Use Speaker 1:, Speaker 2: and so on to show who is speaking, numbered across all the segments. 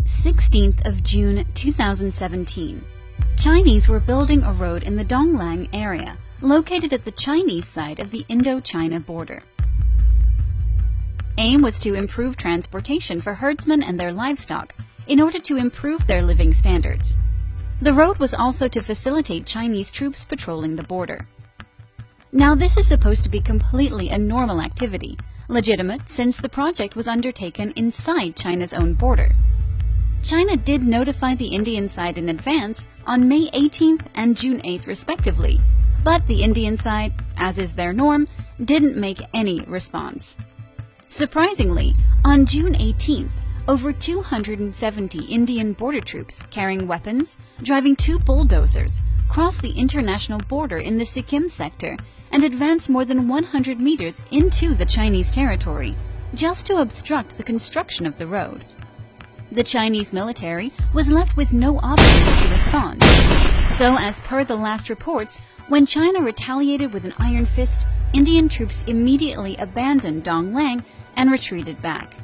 Speaker 1: 16th of June 2017. Chinese were building a road in the Donglang area, located at the Chinese side of the Indo-China border. Aim was to improve transportation for herdsmen and their livestock in order to improve their living standards. The road was also to facilitate Chinese troops patrolling the border. Now, this is supposed to be completely a normal activity, legitimate since the project was undertaken inside China's own border. China did notify the Indian side in advance on May 18th and June 8th respectively, but the Indian side, as is their norm, didn't make any response. Surprisingly, on June 18th, over 270 Indian border troops carrying weapons, driving 2 bulldozers, crossed the international border in the Sikkim sector and advanced more than 100 meters into the Chinese territory, just to obstruct the construction of the road. The Chinese military was left with no option but to respond. So, as per the last reports, when China retaliated with an iron fist, Indian troops immediately abandoned Donglang and retreated back.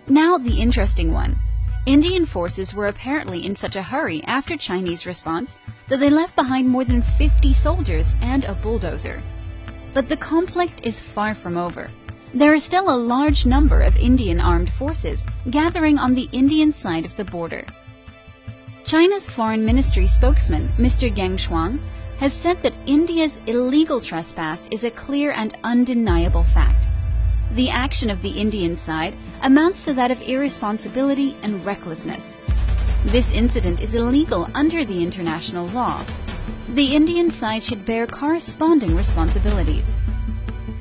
Speaker 1: Now the interesting one. Indian forces were apparently in such a hurry after Chinese response that they left behind more than 50 soldiers and a bulldozer. But the conflict is far from over. There is still a large number of Indian armed forces gathering on the Indian side of the border. China's Foreign Ministry spokesman, Mr. Geng Shuang, has said that India's illegal trespass is a clear and undeniable fact. The action of the Indian side amounts to that of irresponsibility and recklessness. This incident is illegal under the international law. The Indian side should bear corresponding responsibilities.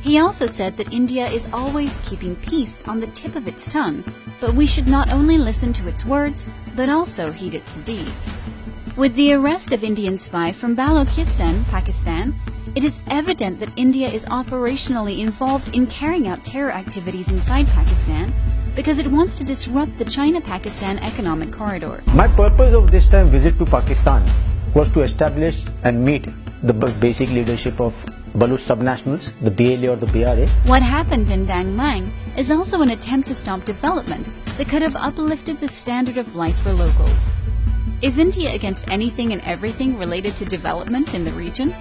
Speaker 1: He also said that India is always keeping peace on the tip of its tongue, but we should not only listen to its words, but also heed its deeds. With the arrest of Indian spy from Balochistan, Pakistan, it is evident that India is operationally involved in carrying out terror activities inside Pakistan because it wants to disrupt the China-Pakistan economic corridor.
Speaker 2: My purpose of this time visit to Pakistan was to establish and meet the basic leadership of Baluch subnationals, the BLA or the BRA.
Speaker 1: What happened in Donglang is also an attempt to stop development that could have uplifted the standard of life for locals. Is India against anything and everything related to development in the region?